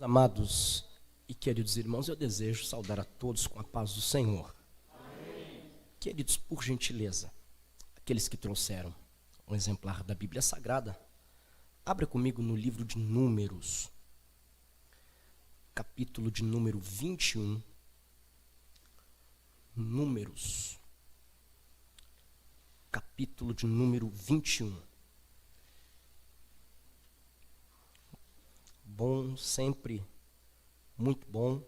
Amados e queridos irmãos, eu desejo saudar a todos com a paz do Senhor. Amém. Queridos, por gentileza, aqueles que trouxeram um exemplar da Bíblia Sagrada, abra comigo no livro de Números, capítulo de número 21. Números, capítulo de número 21. Bom, sempre muito bom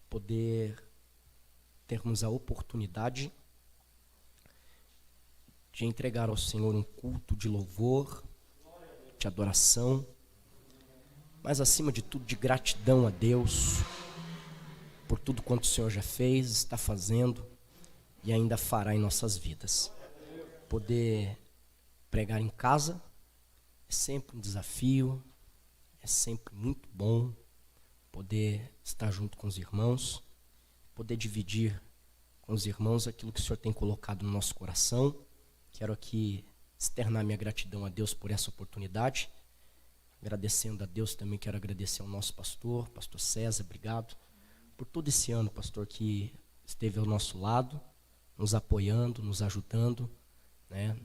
poder termos a oportunidade de entregar ao Senhor um culto de louvor, de adoração, mas acima de tudo de gratidão a Deus por tudo quanto o Senhor já fez, está fazendo e ainda fará em nossas vidas. Poder pregar em casa é sempre um desafio, é sempre muito bom poder estar junto com os irmãos, poder dividir com os irmãos aquilo que o Senhor tem colocado no nosso coração. Quero aqui externar minha gratidão a Deus por essa oportunidade. Agradecendo a Deus, também quero agradecer ao nosso pastor César, obrigado por todo esse ano, pastor, que esteve ao nosso lado, nos apoiando, nos ajudando, né?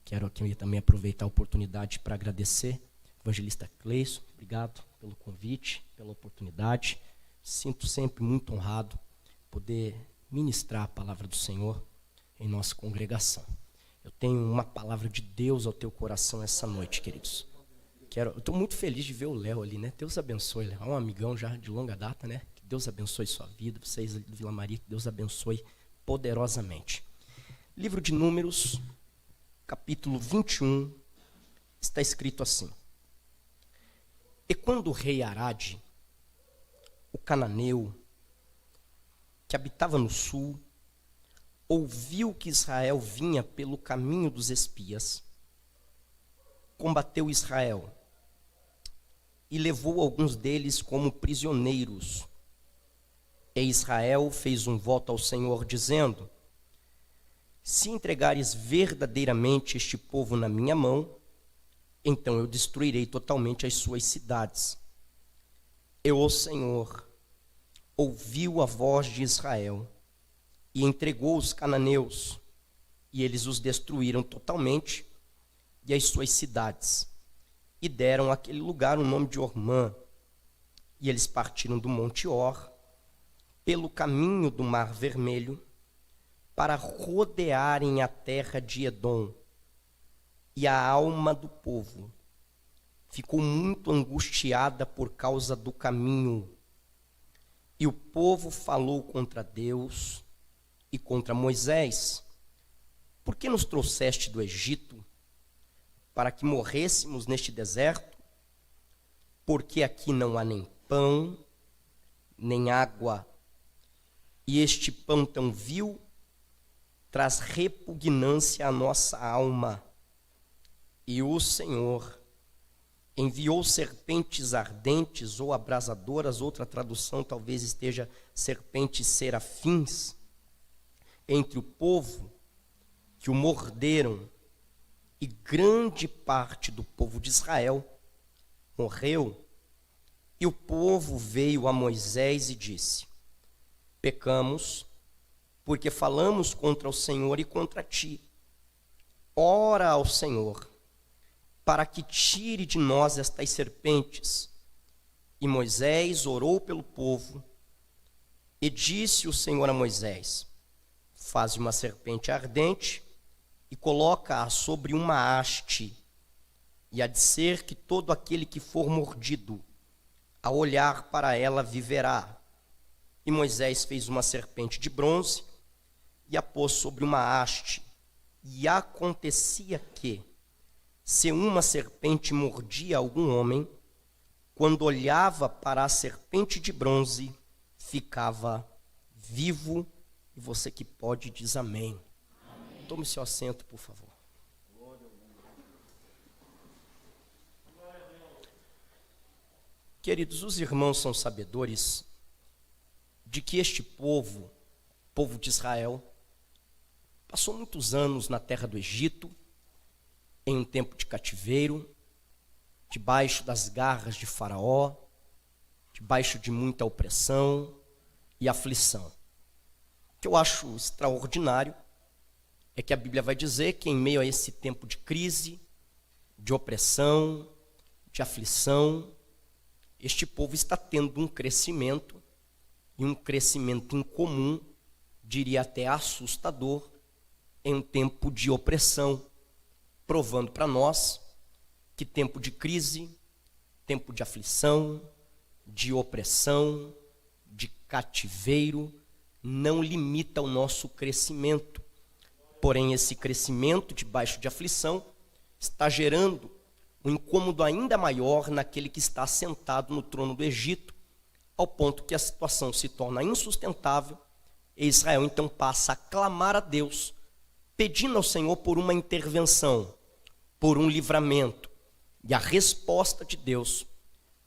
Quero aqui também aproveitar a oportunidade para agradecer evangelista Cleison, obrigado pelo convite, pela oportunidade. Sinto sempre muito honrado poder ministrar a palavra do Senhor em nossa congregação. Eu tenho uma palavra de Deus ao teu coração essa noite, queridos. Eu estou muito feliz de ver o Léo ali, né? Deus abençoe, Léo. É um amigão já de longa data, né? Que Deus abençoe sua vida, vocês ali do Vila Maria, que Deus abençoe poderosamente. Livro de Números, capítulo 21, está escrito assim: E quando o rei Arade, o cananeu, que habitava no sul, ouviu que Israel vinha pelo caminho dos espias, combateu Israel e levou alguns deles como prisioneiros. E Israel fez um voto ao Senhor, dizendo: Se entregares verdadeiramente este povo na minha mão, então eu destruirei totalmente as suas cidades. E o Senhor ouviu a voz de Israel e entregou os cananeus, e eles os destruíram totalmente, e as suas cidades, e deram àquele lugar o nome de Ormã. E eles partiram do Monte Or, pelo caminho do Mar Vermelho, para rodearem a terra de Edom. E a alma do povo ficou muito angustiada por causa do caminho. E o povo falou contra Deus e contra Moisés: Por que nos trouxeste do Egito, para que morrêssemos neste deserto? Porque aqui não há nem pão, nem água, e este pão tão vil traz repugnância à nossa alma. E o Senhor enviou serpentes ardentes ou abrasadoras, outra tradução talvez esteja serpentes serafins, entre o povo, que o morderam, e grande parte do povo de Israel morreu. E o povo veio a Moisés e disse: Pecamos, porque falamos contra o Senhor e contra ti. Ora ao Senhor, para que tire de nós estas serpentes. E Moisés orou pelo povo, e disse o Senhor a Moisés: Faze uma serpente ardente, e coloca-a sobre uma haste, e há de ser que todo aquele que for mordido, ao olhar para ela, viverá. E Moisés fez uma serpente de bronze, e a pôs sobre uma haste. E acontecia que, se uma serpente mordia algum homem, quando olhava para a serpente de bronze, ficava vivo. E você que pode, diz amém. Amém. Tome seu assento, por favor. Queridos, os irmãos são sabedores de que este povo, povo de Israel, passou muitos anos na terra do Egito, em um tempo de cativeiro, debaixo das garras de Faraó, debaixo de muita opressão e aflição. O que eu acho extraordinário é que a Bíblia vai dizer que em meio a esse tempo de crise, de opressão, de aflição, este povo está tendo um crescimento, e um crescimento incomum, diria até assustador, em um tempo de opressão, provando para nós que tempo de crise, tempo de aflição, de opressão, de cativeiro, não limita o nosso crescimento. Porém, esse crescimento debaixo de aflição está gerando um incômodo ainda maior naquele que está sentado no trono do Egito, ao ponto que a situação se torna insustentável, e Israel então passa a clamar a Deus, pedindo ao Senhor por uma intervenção, por um livramento. E a resposta de Deus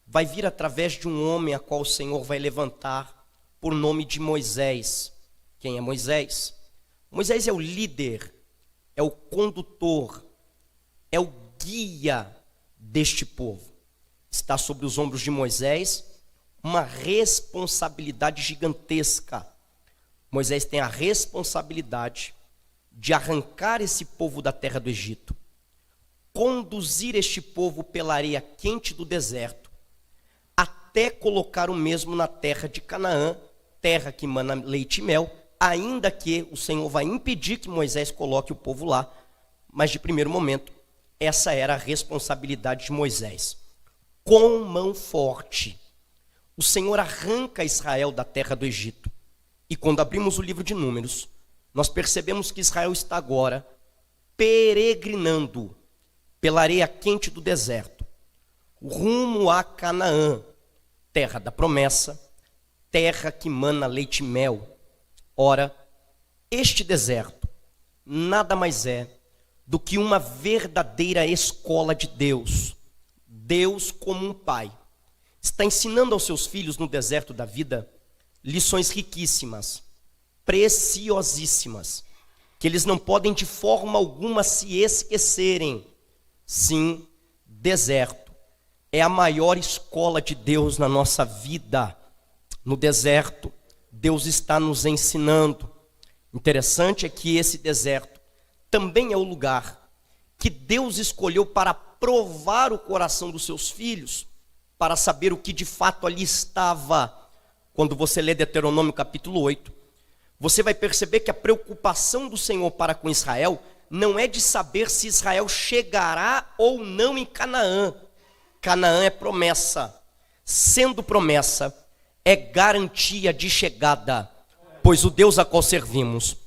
vai vir através de um homem a qual o Senhor vai levantar por nome de Moisés. Quem é Moisés? Moisés é o líder, é o condutor, é o guia deste povo. Está sobre os ombros de Moisés uma responsabilidade gigantesca. Moisés tem a responsabilidade de arrancar esse povo da terra do Egito, conduzir este povo pela areia quente do deserto, até colocar o mesmo na terra de Canaã, terra que mana leite e mel, ainda que o Senhor vai impedir que Moisés coloque o povo lá, mas de primeiro momento, essa era a responsabilidade de Moisés. Com mão forte, o Senhor arranca Israel da terra do Egito. E quando abrimos o livro de Números, nós percebemos que Israel está agora peregrinando pela areia quente do deserto, rumo a Canaã, terra da promessa, terra que mana leite e mel. Ora, este deserto nada mais é do que uma verdadeira escola de Deus. Deus, como um pai, está ensinando aos seus filhos no deserto da vida lições riquíssimas, preciosíssimas, que eles não podem de forma alguma se esquecerem. Sim, deserto é a maior escola de Deus na nossa vida. No deserto, Deus está nos ensinando. Interessante é que esse deserto também é o lugar que Deus escolheu para provar o coração dos seus filhos, para saber o que de fato ali estava. Quando você lê Deuteronômio capítulo 8, você vai perceber que a preocupação do Senhor para com Israel não é de saber se Israel chegará ou não em Canaã. Canaã é promessa. Sendo promessa, é garantia de chegada. Pois o Deus a qual servimos,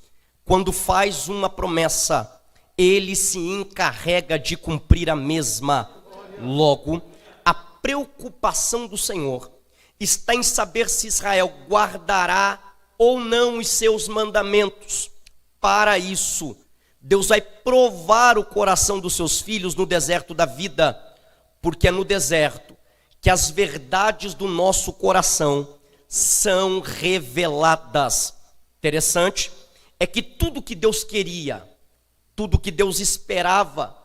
quando faz uma promessa, ele se encarrega de cumprir a mesma. Logo, a preocupação do Senhor está em saber se Israel guardará ou não os seus mandamentos. Para isso, Deus vai provar o coração dos seus filhos no deserto da vida, porque é no deserto que as verdades do nosso coração são reveladas. Interessante é que tudo que Deus queria, tudo que Deus esperava,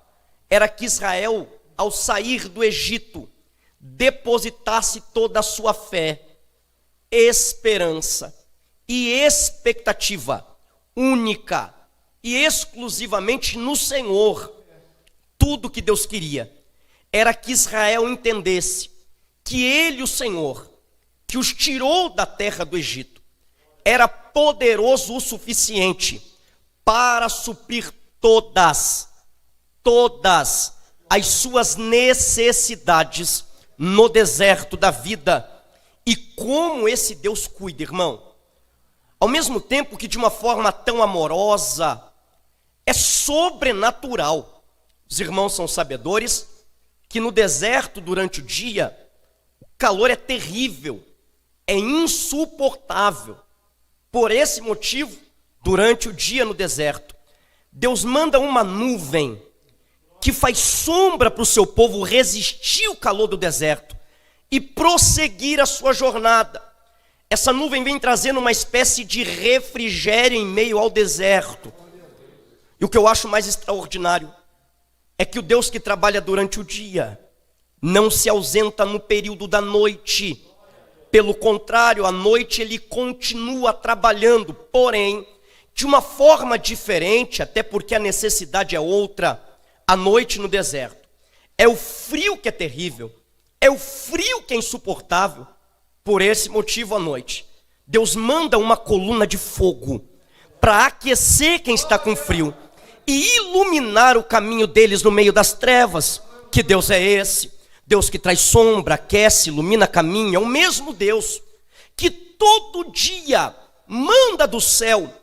era que Israel, ao sair do Egito, depositasse toda a sua fé, esperança e expectativa única e exclusivamente no Senhor. Tudo que Deus queria era que Israel entendesse que Ele, o Senhor, que os tirou da terra do Egito, era poderoso o suficiente para suprir todas as suas necessidades no deserto da vida. E como esse Deus cuida, irmão, ao mesmo tempo que de uma forma tão amorosa, é sobrenatural. Os irmãos são sabedores que no deserto, durante o dia, o calor é terrível, é insuportável. Por esse motivo, durante o dia no deserto, Deus manda uma nuvem que faz sombra para o seu povo resistir ao calor do deserto e prosseguir a sua jornada. Essa nuvem vem trazendo uma espécie de refrigério em meio ao deserto. E o que eu acho mais extraordinário é que o Deus que trabalha durante o dia não se ausenta no período da noite. Pelo contrário, à noite ele continua trabalhando, porém, de uma forma diferente, até porque a necessidade é outra. À noite no deserto, é o frio que é terrível, é o frio que é insuportável. Por esse motivo, à noite, Deus manda uma coluna de fogo para aquecer quem está com frio e iluminar o caminho deles no meio das trevas. Que Deus é esse? Deus que traz sombra, aquece, ilumina caminho. É o mesmo Deus que todo dia manda do céu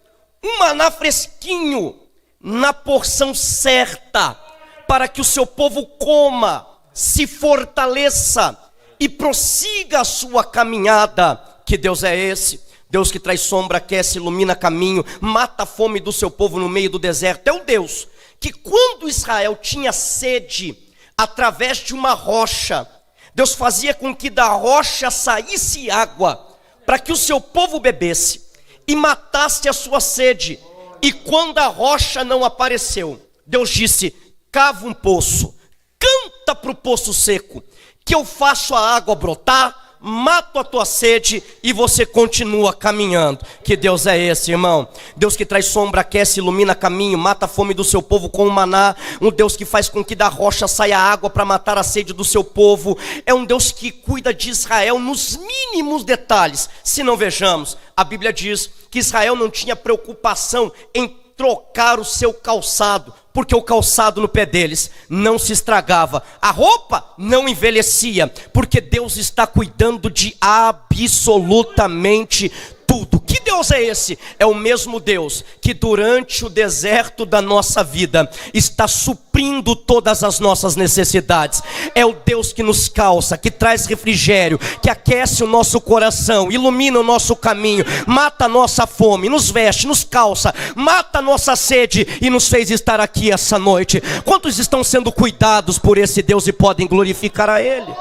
um maná fresquinho na porção certa, para que o seu povo coma, se fortaleça e prossiga a sua caminhada. Que Deus é esse? Deus que traz sombra, aquece, ilumina caminho, mata a fome do seu povo no meio do deserto. É o Deus que, quando Israel tinha sede, através de uma rocha, Deus fazia com que da rocha saísse água, para que o seu povo bebesse e matasse a sua sede. E quando a rocha não apareceu, Deus disse: cava um poço, canta para o poço seco, que eu faço a água brotar, mato a tua sede e você continua caminhando. Que Deus é esse, irmão? Deus que traz sombra, aquece, ilumina caminho, mata a fome do seu povo com o maná. Um Deus que faz com que da rocha saia água para matar a sede do seu povo. É um Deus que cuida de Israel nos mínimos detalhes. Se não vejamos, a Bíblia diz que Israel não tinha preocupação em trocar o seu calçado, porque o calçado no pé deles não se estragava, a roupa não envelhecia, porque Deus está cuidando de absolutamente tudo. Que Deus é esse? É o mesmo Deus que durante o deserto da nossa vida está suprindo todas as nossas necessidades. É o Deus que nos calça, que traz refrigério, que aquece o nosso coração, ilumina o nosso caminho, mata a nossa fome, nos veste, nos calça, mata a nossa sede e nos fez estar aqui essa noite. Quantos estão sendo cuidados por esse Deus e podem glorificar a Ele?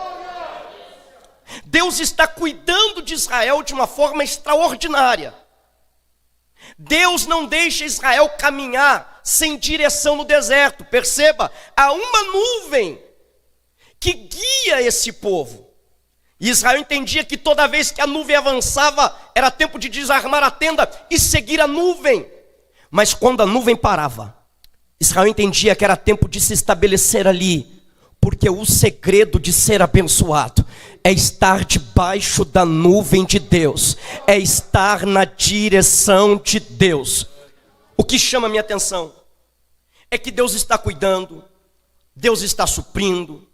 Deus está cuidando de Israel de uma forma extraordinária. Deus não deixa Israel caminhar sem direção no deserto. Perceba, há uma nuvem que guia esse povo. E Israel entendia que toda vez que a nuvem avançava, era tempo de desarmar a tenda e seguir a nuvem. Mas quando a nuvem parava, Israel entendia que era tempo de se estabelecer ali, porque o segredo de ser abençoado é estar debaixo da nuvem de Deus, é estar na direção de Deus. O que chama a minha atenção é que Deus está cuidando, Deus está suprindo,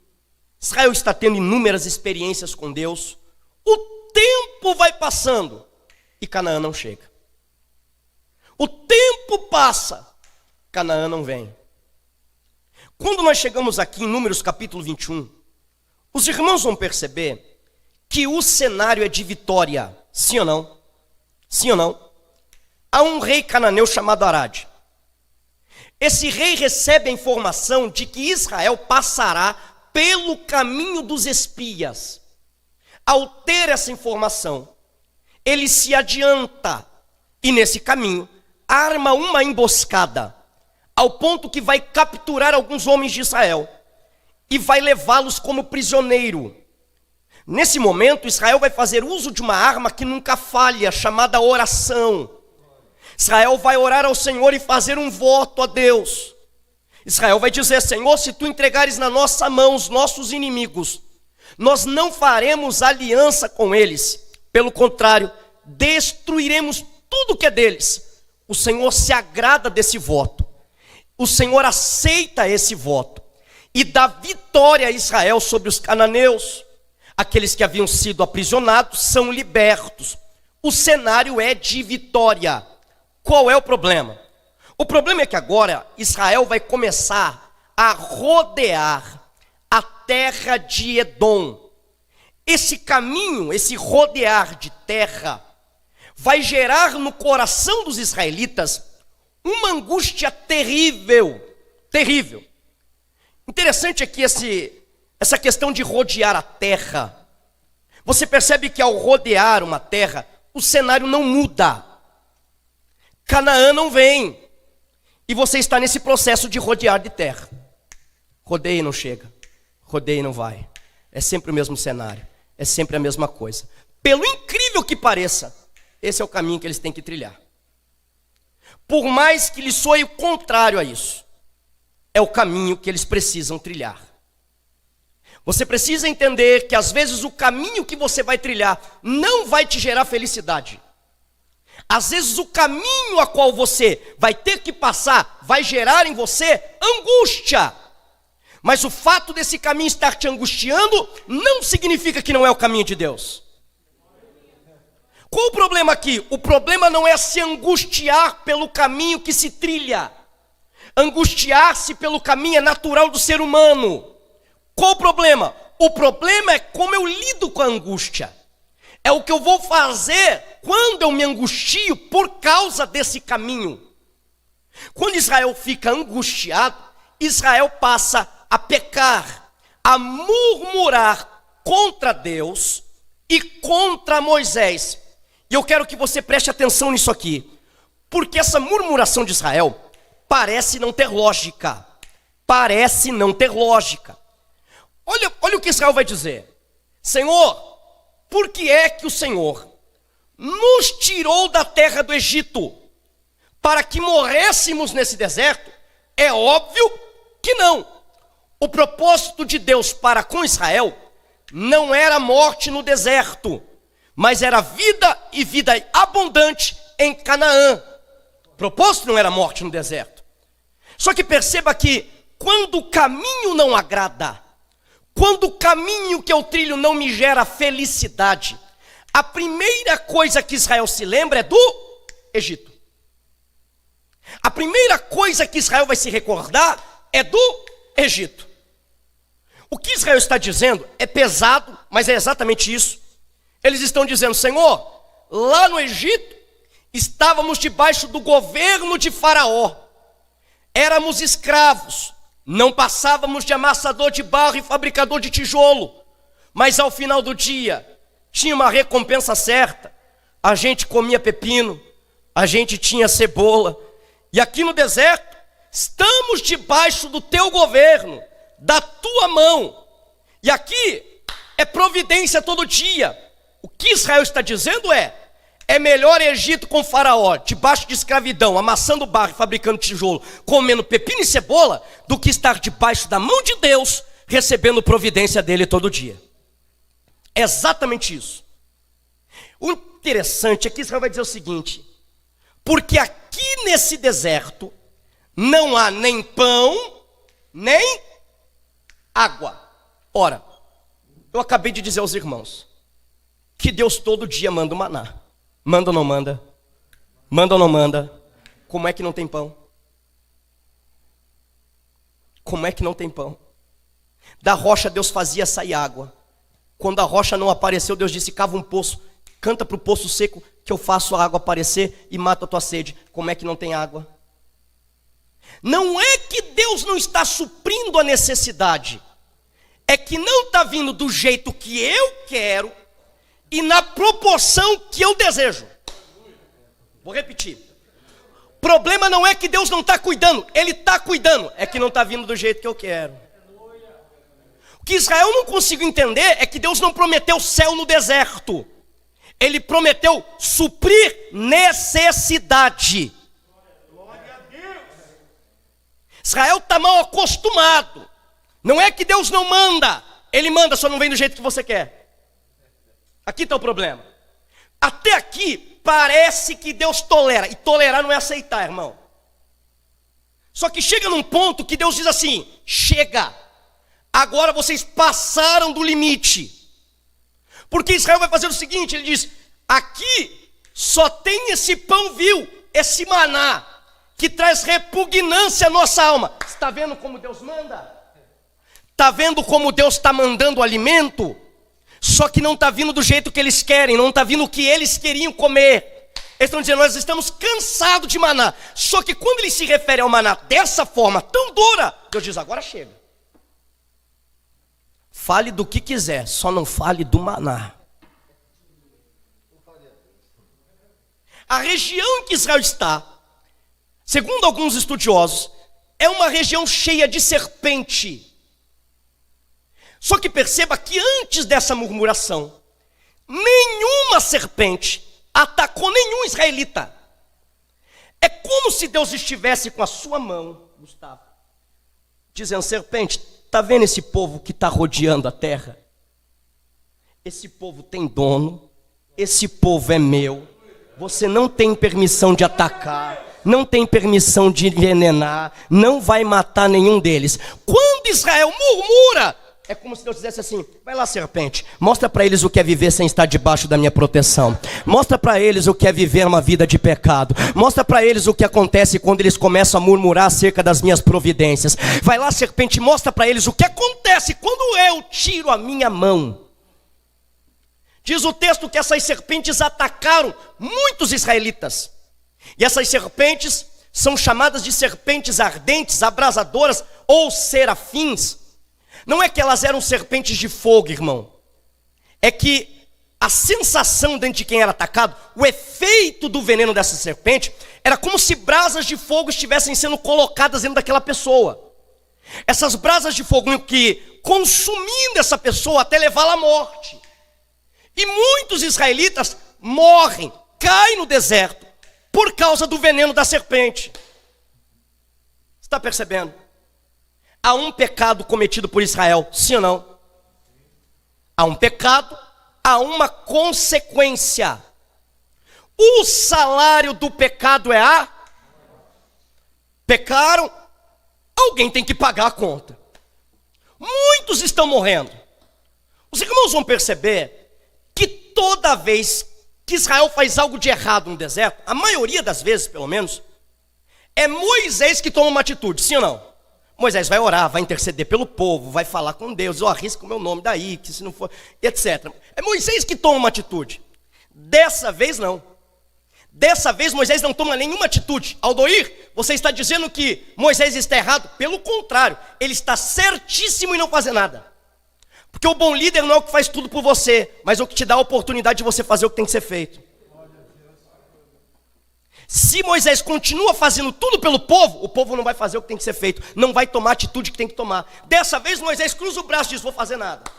Israel está tendo inúmeras experiências com Deus. O tempo vai passando e Canaã não chega. O tempo passa, Canaã não vem. Quando nós chegamos aqui em Números capítulo 21, os irmãos vão perceber que o cenário é de vitória. Sim ou não? Sim ou não? Há um rei cananeu chamado Arad. Esse rei recebe a informação de que Israel passará pelo caminho dos espias. Ao ter essa informação, ele se adianta e nesse caminho arma uma emboscada, ao ponto que vai capturar alguns homens de Israel e vai levá-los como prisioneiro. Nesse momento, Israel vai fazer uso de uma arma que nunca falha, chamada oração. Israel vai orar ao Senhor e fazer um voto a Deus. Israel vai dizer: Senhor, se tu entregares na nossa mão os nossos inimigos, nós não faremos aliança com eles. Pelo contrário, destruiremos tudo que é deles. O Senhor se agrada desse voto. O Senhor aceita esse voto e dá vitória a Israel sobre os cananeus. Aqueles que haviam sido aprisionados são libertos. O cenário é de vitória. Qual é o problema? O problema é que agora Israel vai começar a rodear a terra de Edom. Esse caminho, esse rodear de terra, vai gerar no coração dos israelitas uma angústia terrível, terrível. Interessante é que essa questão de rodear a terra, você percebe que ao rodear uma terra, o cenário não muda. Canaã não vem, e você está nesse processo de rodear de terra. Rodeia e não chega, rodeia e não vai, É sempre o mesmo cenário, é sempre a mesma coisa. Pelo incrível que pareça, esse é o caminho que eles têm que trilhar. Por mais que lhes soe o contrário a isso, é o caminho que eles precisam trilhar. Você precisa entender que às vezes o caminho que você vai trilhar não vai te gerar felicidade. Às vezes o caminho a qual você vai ter que passar vai gerar em você angústia. Mas o fato desse caminho estar te angustiando não significa que não é o caminho de Deus. Qual o problema aqui? O problema não é se angustiar pelo caminho que se trilha. Angustiar-se pelo caminho é natural do ser humano. Qual o problema? O problema é como eu lido com a angústia. É o que eu vou fazer quando eu me angustio por causa desse caminho. Quando Israel fica angustiado, Israel passa a pecar, a murmurar contra Deus e contra Moisés. E eu quero que você preste atenção nisso aqui, porque essa murmuração de Israel parece não ter lógica. Parece não ter lógica. Olha o que Israel vai dizer. Senhor, por que é que o Senhor nos tirou da terra do Egito para que morrêssemos nesse deserto? É óbvio que não. O propósito de Deus para com Israel não era morte no deserto, mas era vida e vida abundante em Canaã. O propósito não era morte no deserto. Só que perceba que quando o caminho não agrada, quando o caminho que eu trilho não me gera felicidade, a primeira coisa que Israel se lembra é do Egito. A primeira coisa que Israel vai se recordar é do Egito. O que Israel está dizendo é pesado, mas é exatamente isso. Eles estão dizendo, Senhor, lá no Egito estávamos debaixo do governo de Faraó. Éramos escravos. Não passávamos de amassador de barro e fabricador de tijolo, mas ao final do dia, tinha uma recompensa certa. A gente comia pepino, a gente tinha cebola, e aqui no deserto, estamos debaixo do teu governo, da tua mão, e aqui é providência todo dia. O que Israel está dizendo é melhor Egito com Faraó, debaixo de escravidão, amassando barro e fabricando tijolo, comendo pepino e cebola, do que estar debaixo da mão de Deus, recebendo providência dele todo dia. É exatamente isso. O interessante é que Israel vai dizer o seguinte, porque aqui nesse deserto, não há nem pão, nem água. Ora, eu acabei de dizer aos irmãos, que Deus todo dia manda o maná. Manda ou não manda? Manda ou não manda? Como é que não tem pão? Como é que não tem pão? Da rocha Deus fazia sair água. Quando a rocha não apareceu, Deus disse, cava um poço, canta para o poço seco, que eu faço a água aparecer e mato a tua sede. Como é que não tem água? Não é que Deus não está suprindo a necessidade, é que não está vindo do jeito que eu quero, e na proporção que eu desejo. Vou repetir. O problema não é que Deus não está cuidando, Ele está cuidando, é que não está vindo do jeito que eu quero. O que Israel não conseguiu entender é que Deus não prometeu céu no deserto. Ele prometeu suprir necessidade. Israel está mal acostumado. Não é que Deus não manda, Ele manda, só não vem do jeito que você quer. Aqui está o problema. Até aqui parece que Deus tolera. E tolerar não é aceitar, irmão. Só que chega num ponto que Deus diz assim, chega. Agora vocês passaram do limite. Porque Israel vai fazer o seguinte, ele diz, aqui só tem esse pão vil, esse maná, que traz repugnância à nossa alma. Está vendo como Deus manda? Está vendo como Deus está mandando o alimento? Só que não está vindo do jeito que eles querem, não está vindo o que eles queriam comer. Eles estão dizendo, nós estamos cansados de maná. Só que quando ele se refere ao maná dessa forma tão dura, Deus diz, agora chega. Fale do que quiser, só não fale do maná. A região em que Israel está, segundo alguns estudiosos, é uma região cheia de serpente. Só que perceba que antes dessa murmuração, nenhuma serpente atacou nenhum israelita. É como se Deus estivesse com a sua mão, Gustavo, dizendo: serpente, está vendo esse povo que está rodeando a terra? Esse povo tem dono, esse povo é meu, você não tem permissão de atacar, não tem permissão de envenenar, não vai matar nenhum deles. Quando Israel murmura, é como se Deus dissesse assim: vai lá, serpente, mostra para eles o que é viver sem estar debaixo da minha proteção. Mostra para eles o que é viver uma vida de pecado. Mostra para eles o que acontece quando eles começam a murmurar acerca das minhas providências. Vai lá, serpente, mostra para eles o que acontece quando eu tiro a minha mão. Diz o texto que essas serpentes atacaram muitos israelitas. E essas serpentes são chamadas de serpentes ardentes, abrasadoras ou serafins. Não é que elas eram serpentes de fogo, irmão. É que a sensação dentro de quem era atacado, o efeito do veneno dessa serpente, era como se brasas de fogo estivessem sendo colocadas dentro daquela pessoa. Essas brasas de fogo que consumindo essa pessoa até levá-la à morte. E muitos israelitas morrem, caem no deserto, por causa do veneno da serpente. Está percebendo? Há um pecado cometido por Israel, sim ou não? Há um pecado, há uma consequência. O salário do pecado é a... Pecaram, alguém tem que pagar a conta. Muitos estão morrendo. Os irmãos vão perceber que toda vez que Israel faz algo de errado no deserto, a maioria das vezes pelo menos, é Moisés que toma uma atitude, sim ou não? Moisés vai orar, vai interceder pelo povo, vai falar com Deus: arrisca o meu nome daí, que se não for, etc. É Moisés que toma uma atitude. Dessa vez não. Dessa vez Moisés não toma nenhuma atitude. Aldoir, você está dizendo que Moisés está errado? Pelo contrário, ele está certíssimo em não fazer nada. Porque o bom líder não é o que faz tudo por você, mas é o que te dá a oportunidade de você fazer o que tem que ser feito. Se Moisés continua fazendo tudo pelo povo, o povo não vai fazer o que tem que ser feito, não vai tomar a atitude que tem que tomar. Dessa vez Moisés cruza o braço e diz: vou fazer nada.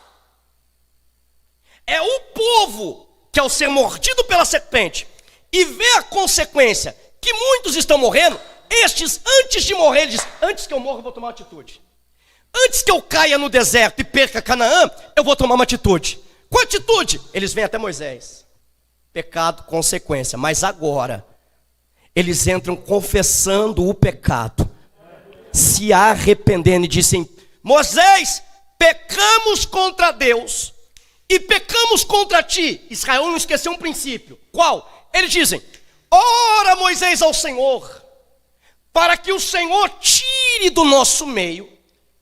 É o povo que, ao ser mordido pela serpente e ver a consequência, que muitos estão morrendo, estes, antes de morrer, ele diz: antes que eu morra eu vou tomar uma atitude. Antes que eu caia no deserto e perca Canaã, eu vou tomar uma atitude. Qual atitude? Eles vêm até Moisés. Pecado, consequência. Mas agora eles entram confessando o pecado, se arrependendo e dizem: Moisés, pecamos contra Deus e pecamos contra ti. Israel não esqueceu um princípio. Qual? Eles dizem: ora, Moisés, ao Senhor, para que o Senhor tire do nosso meio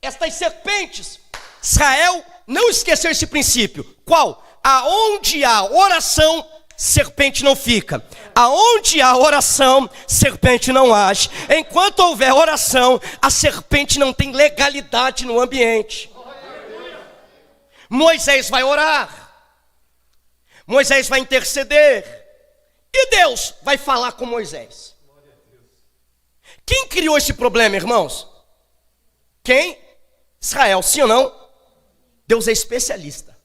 estas serpentes. Israel não esqueceu esse princípio. Qual? Aonde há oração, serpente não fica. Aonde há oração, serpente não age. Enquanto houver oração, a serpente não tem legalidade no ambiente. Moisés vai orar, Moisés vai interceder, e Deus vai falar com Moisés. Quem criou esse problema, irmãos? Quem? Israel, sim ou não? Deus é especialista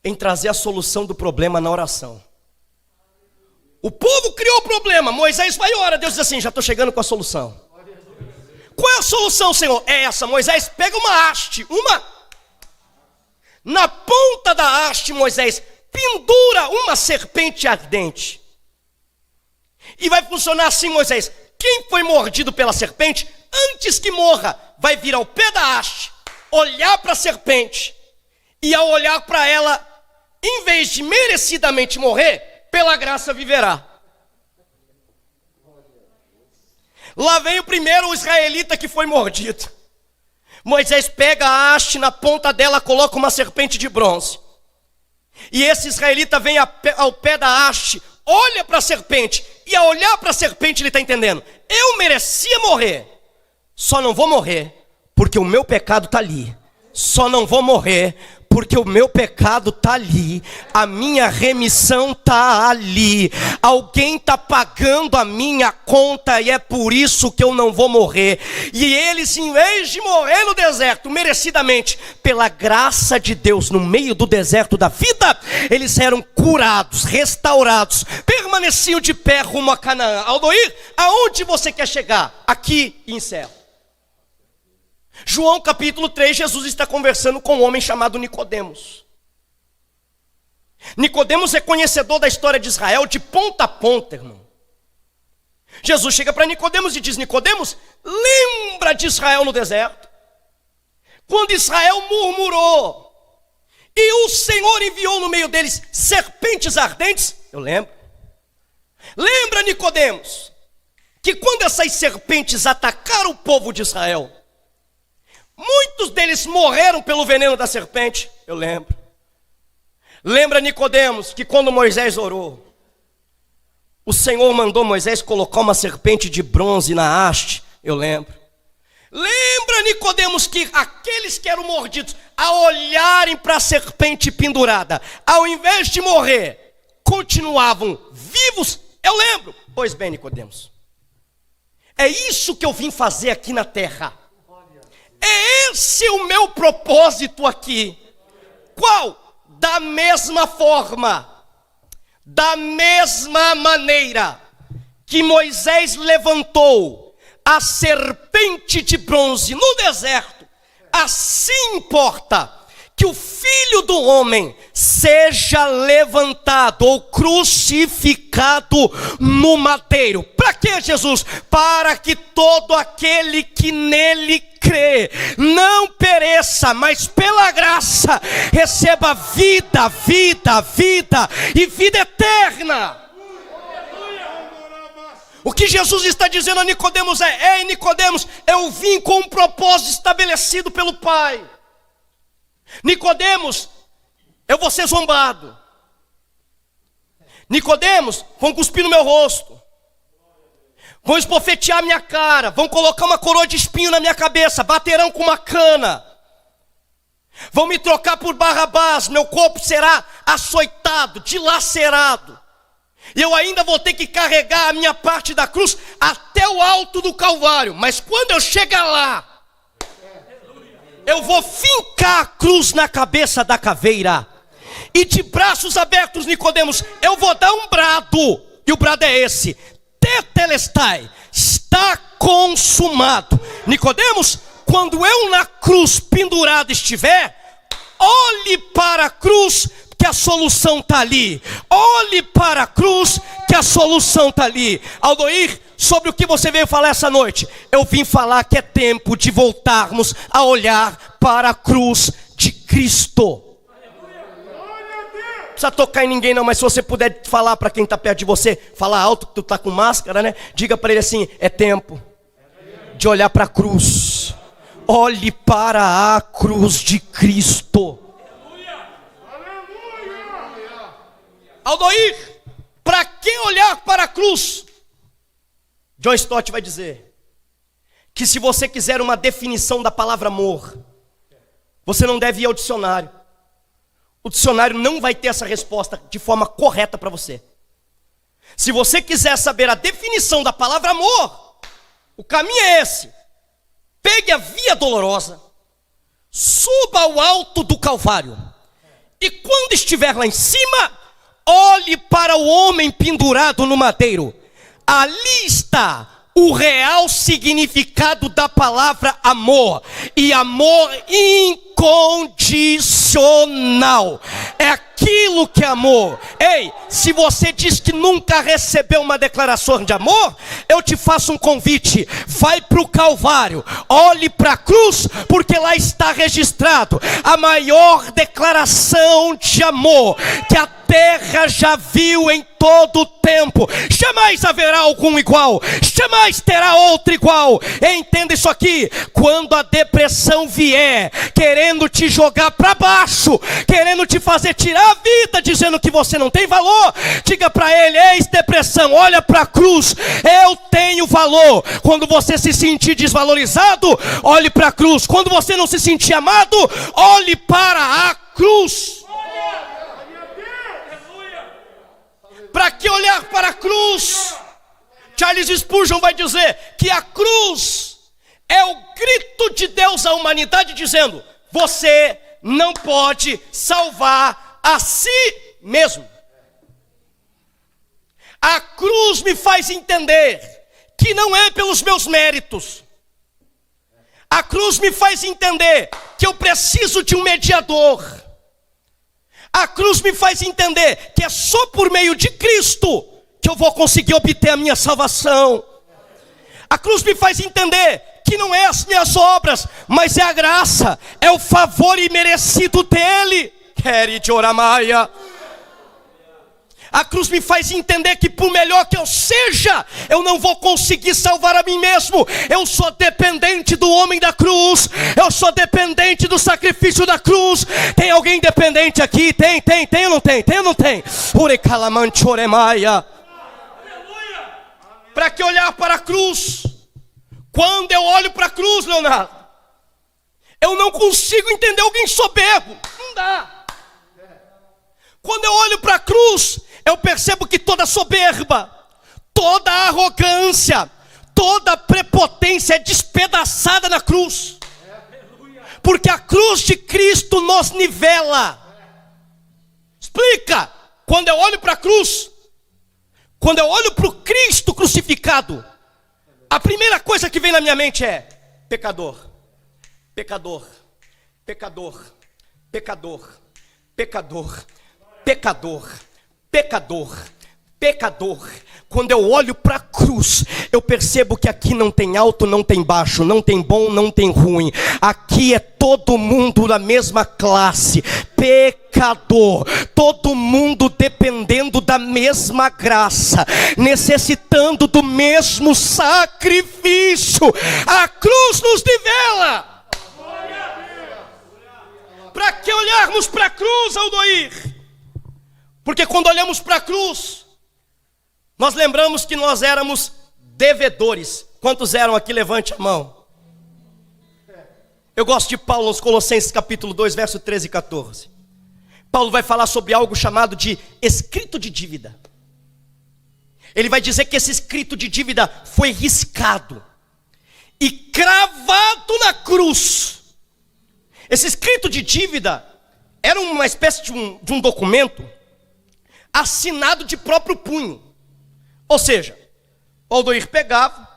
em trazer a solução do problema na oração. O povo criou o problema, Moisés vai e ora, Deus diz assim: já estou chegando com a solução. Qual é a solução, Senhor? É essa: Moisés, pega uma haste, na ponta da haste, Moisés, pendura uma serpente ardente. E vai funcionar assim, Moisés: quem foi mordido pela serpente, antes que morra, vai vir ao pé da haste, olhar para a serpente, e ao olhar para ela, em vez de merecidamente morrer, pela graça viverá. Lá vem o primeiro israelita que foi mordido. Moisés pega a haste, na ponta dela coloca uma serpente de bronze. E esse israelita vem ao pé da haste, olha para a serpente, e ao olhar para a serpente ele está entendendo: eu merecia morrer, só não vou morrer porque o meu pecado está ali. Só não vou morrer porque o meu pecado está ali, a minha remissão está ali, alguém está pagando a minha conta e é por isso que eu não vou morrer. E eles, em vez de morrer no deserto, merecidamente, pela graça de Deus, no meio do deserto da vida, eles eram curados, restaurados, permaneciam de pé rumo a Canaã. Aldoir, aonde você quer chegar? Aqui e encerro. João capítulo 3, Jesus está conversando com um homem chamado Nicodemos. Nicodemos é conhecedor da história de Israel de ponta a ponta, irmão. Jesus chega para Nicodemos e diz: Nicodemos, lembra de Israel no deserto? Quando Israel murmurou, e o Senhor enviou no meio deles serpentes ardentes? Eu lembro. Lembra, Nicodemos, que quando essas serpentes atacaram o povo de Israel, muitos deles morreram pelo veneno da serpente? Eu lembro. Lembra, Nicodemos, que quando Moisés orou, o Senhor mandou Moisés colocar uma serpente de bronze na haste? Eu lembro. Lembra, Nicodemos, que aqueles que eram mordidos, ao olharem para a serpente pendurada, ao invés de morrer, continuavam vivos? Eu lembro. Pois bem, Nicodemos, é isso que eu vim fazer aqui na terra. É esse o meu propósito aqui. Qual? Da mesma forma, da mesma maneira que Moisés levantou a serpente de bronze no deserto, assim importa que o Filho do Homem seja levantado ou crucificado no madeiro. Para que, Jesus? Para que todo aquele que nele crê não pereça, mas pela graça receba vida, vida, vida e vida eterna. O que Jesus está dizendo a Nicodemos é: ei, Nicodemos, eu vim com um propósito estabelecido pelo Pai. Nicodemos, eu vou ser zombado. Nicodemos, vão cuspir no meu rosto, vão esbofetear a minha cara, vão colocar uma coroa de espinho na minha cabeça, baterão com uma cana, vão me trocar por Barrabás, meu corpo será açoitado, dilacerado, e eu ainda vou ter que carregar a minha parte da cruz até o alto do Calvário. Mas quando eu chegar lá, eu vou fincar a cruz na cabeça da caveira, e de braços abertos, Nicodemos, eu vou dar um brado, e o brado é esse: tetelestai, está consumado. Nicodemos, quando eu na cruz pendurado estiver, olhe para a cruz, que a solução está ali. Olhe para a cruz, que a solução está ali. Aldoir, sobre o que você veio falar essa noite? Eu vim falar que é tempo de voltarmos a olhar para a cruz de Cristo. Não precisa tocar em ninguém não, mas se você puder falar para quem está perto de você, falar alto, que tu está com máscara, né? Diga para ele assim: é tempo de olhar para a cruz. Olhe para a cruz de Cristo. Aldoir, para que olhar para a cruz? John Stott vai dizer que se você quiser uma definição da palavra amor, você não deve ir ao dicionário. O dicionário não vai ter essa resposta de forma correta para você. Se você quiser saber a definição da palavra amor, o caminho é esse: pegue a via dolorosa, suba ao alto do Calvário, e quando estiver lá em cima, olhe para o homem pendurado no madeiro. Ali está o real significado da palavra amor. E amor incondicional. É aquilo que é amor. Ei, se você diz que nunca recebeu uma declaração de amor, eu te faço um convite: vai para o Calvário, olhe para a cruz, porque lá está registrado a maior declaração de amor que a terra já viu em todo o tempo. Jamais haverá algum igual, jamais terá outro igual. Entenda isso aqui: quando a depressão vier querendo te jogar para baixo, querendo te fazer tirar a vida, dizendo que você não tem valor, diga para ele: eis depressão, olha para a cruz, eu tenho valor. Quando você se sentir desvalorizado, olhe para a cruz. Quando você não se sentir amado, olhe para a cruz? Para que olhar para a cruz? Charles Spurgeon vai dizer que a cruz é o grito de Deus à humanidade dizendo: você não pode salvar a si mesmo. A cruz me faz entender que não é pelos meus méritos. A cruz me faz entender que eu preciso de um mediador. A cruz me faz entender que é só por meio de Cristo que eu vou conseguir obter a minha salvação. A cruz me faz entender que não é as minhas obras, mas é a graça, é o favor imerecido dele. Quere de Oramaia. A cruz me faz entender que por melhor que eu seja, eu não vou conseguir salvar a mim mesmo. Eu sou dependente do homem da cruz. Eu sou dependente do sacrifício da cruz. Tem alguém dependente aqui? Tem ou não tem? Tem ou não tem? Urecalamante oremaia. Para que olhar para a cruz? Quando eu olho para a cruz, Leonardo, eu não consigo entender alguém soberbo. Não dá. Quando eu olho para a cruz, eu percebo que toda soberba, toda arrogância, toda prepotência é despedaçada na cruz. Porque a cruz de Cristo nos nivela. Explica. Quando eu olho para a cruz, quando eu olho para o Cristo crucificado, a primeira coisa que vem na minha mente é: pecador, pecador, pecador, pecador, pecador, pecador, pecador, pecador. Quando eu olho para a cruz, eu percebo que aqui não tem alto, não tem baixo, não tem bom, não tem ruim. Aqui é todo mundo da mesma classe, pecador, todo mundo dependendo da mesma graça, necessitando do mesmo sacrifício. A cruz nos nivela. Para que olharmos para a cruz, Aldoir? Porque quando olhamos para a cruz, nós lembramos que nós éramos devedores. Quantos eram aqui? Levante a mão. Eu gosto de Paulo nos Colossenses capítulo 2, verso 13 e 14. Paulo vai falar sobre algo chamado de escrito de dívida. Ele vai dizer que esse escrito de dívida foi riscado e cravado na cruz. Esse escrito de dívida era uma espécie de um documento assinado de próprio punho. Ou seja, o Aldoir pegava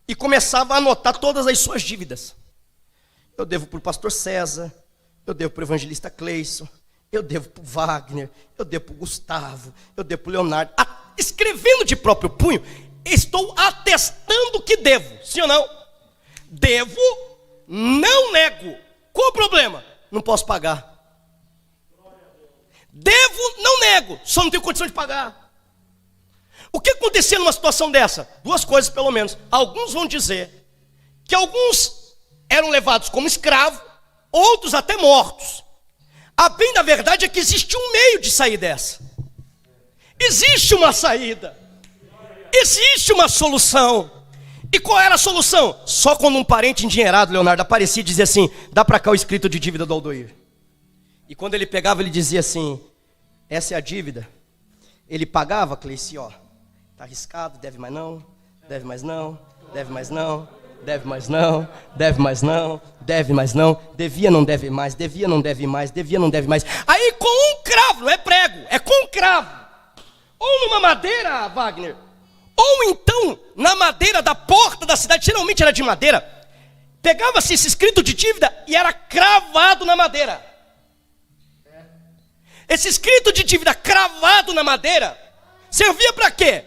e começava a anotar todas as suas dívidas. Eu devo para o pastor César, eu devo para o evangelista Cleison, eu devo para o Wagner, eu devo para o Gustavo, eu devo para o Leonardo. Escrevendo de próprio punho, estou atestando que devo. Sim ou não? Devo, não nego. Qual o problema? Não posso pagar. Devo, não nego, só não tenho condição de pagar. O que acontecia numa situação dessa? Duas coisas pelo menos. Alguns vão dizer que alguns eram levados como escravo, outros até mortos. A bem da verdade é que existe um meio de sair dessa. Existe uma saída. Existe uma solução. E qual era a solução? Só quando um parente endinheirado, Leonardo, aparecia e dizia assim: dá para cá o escrito de dívida do Aldoir. E quando ele pegava, ele dizia assim: essa é a dívida. Ele pagava, Cleici, ó, está arriscado, deve mais não, deve mais não, deve mais não, deve mais não, deve mais não, deve mais não, devia não deve mais, devia não deve mais, devia não deve mais. Aí com um cravo, não é prego, é com um cravo, ou numa madeira, Wagner, ou então na madeira da porta da cidade, geralmente era de madeira, pegava-se esse escrito de dívida e era cravado na madeira. Esse escrito de dívida cravado na madeira servia para quê?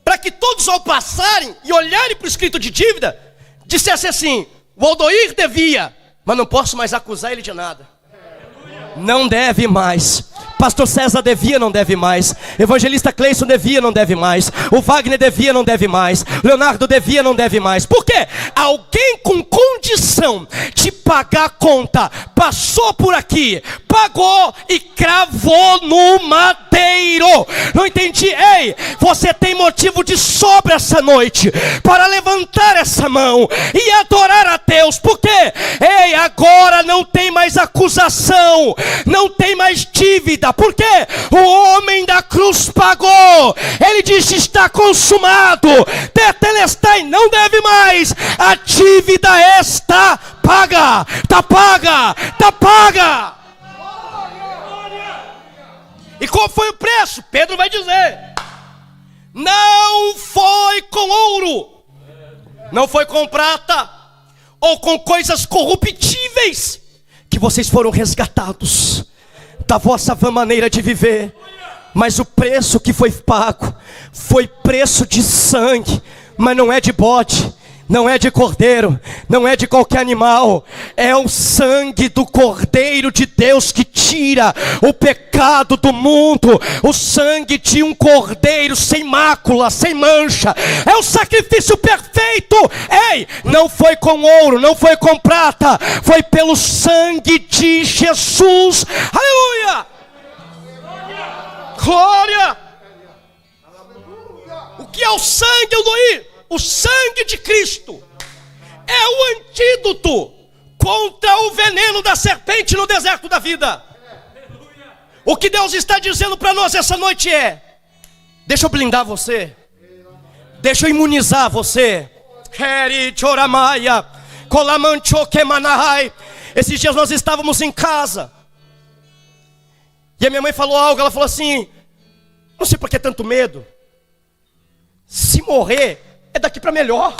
Para que todos ao passarem e olharem para o escrito de dívida, dissessem assim: o Aldoir devia, mas não posso mais acusar ele de nada. Não deve mais. Pastor César devia, não deve mais. Evangelista Cleison devia, não deve mais. O Wagner devia, não deve mais. Leonardo devia, não deve mais. Por quê? Alguém com condição de pagar a conta passou por aqui, pagou e cravou no madeiro. Não entendi. Ei, você tem motivo de sobra essa noite para levantar essa mão e adorar a Deus. Por quê? Ei, agora não tem mais acusação, não tem mais dívida. Por quê? O homem da cruz pagou. Ele disse: está consumado. Tetelestai, não deve mais. A dívida está paga. Está paga. Está paga. E qual foi o preço? Pedro vai dizer: não foi com ouro, não foi com prata, ou com coisas corruptíveis, que vocês foram resgatados da vossa vã maneira de viver. Mas o preço que foi pago foi preço de sangue, mas não é de bode, não é de cordeiro, não é de qualquer animal. É o sangue do Cordeiro de Deus que tira o pecado do mundo. O sangue de um cordeiro sem mácula, sem mancha. É o sacrifício perfeito. Ei, não foi com ouro, não foi com prata, foi pelo sangue de Jesus. Aleluia! Glória! O que é o sangue, Eloí? O sangue de Cristo é o antídoto contra o veneno da serpente no deserto da vida. O que Deus está dizendo para nós essa noite é: deixa eu blindar você, deixa eu imunizar você. Esses dias nós estávamos em casa e a minha mãe falou algo. Ela falou assim: não sei por que tanto medo. Se morrer é daqui para melhor.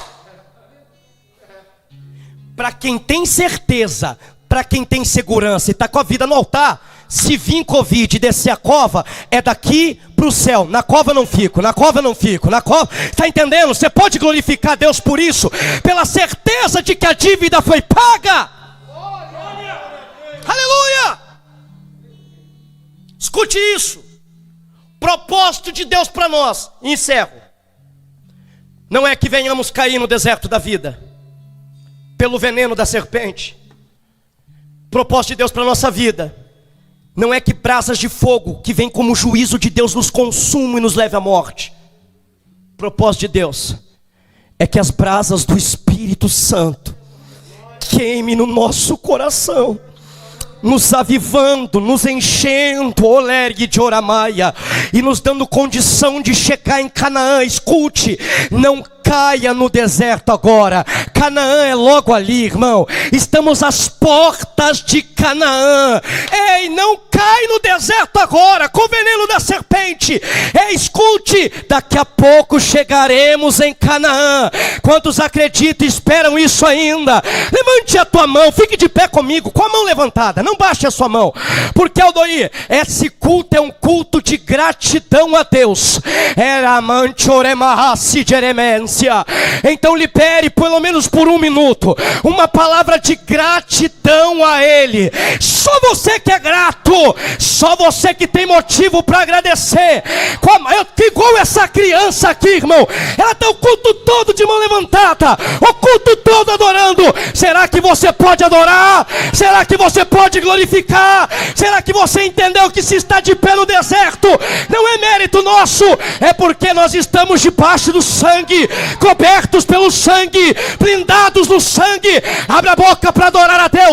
Para quem tem certeza, para quem tem segurança e está com a vida no altar, se vir Covid e descer a cova, é daqui para o céu. Na cova não fico, na cova não fico, na cova. Está entendendo? Você pode glorificar Deus por isso, pela certeza de que a dívida foi paga. Aleluia! Escute isso. Propósito de Deus para nós, e encerro, não é que venhamos cair no deserto da vida pelo veneno da serpente. Propósito de Deus para a nossa vida não é que brasas de fogo que vem como juízo de Deus nos consumam e nos leve à morte. Propósito de Deus é que as brasas do Espírito Santo queime no nosso coração, nos avivando, nos enchendo, olergue de oramaia, e nos dando condição de chegar em Canaã. Escute, não caia no deserto agora. Canaã é logo ali, irmão. Estamos às portas de Canaã. Ei, não cai no deserto agora com o veneno da serpente. Ei, escute, daqui a pouco chegaremos em Canaã. Quantos acreditam e esperam isso ainda? Levante a tua mão, fique de pé comigo, com a mão levantada. Não baixe a sua mão, porque Aldoí, esse culto é um culto de gratidão a Deus. Então libere pelo menos por um minuto uma palavra de gratidão a Ele. Só você que é grato, só você que tem motivo para agradecer. Igual essa criança aqui, irmão, ela está o culto todo de mão levantada, o culto todo adorando. Será que você pode adorar? Será que você pode glorificar? Será que você entendeu que se está de pé no deserto não é mérito nosso, é porque nós estamos debaixo do sangue, cobertos pelo sangue, blindados no sangue? Abra a boca para adorar a Deus.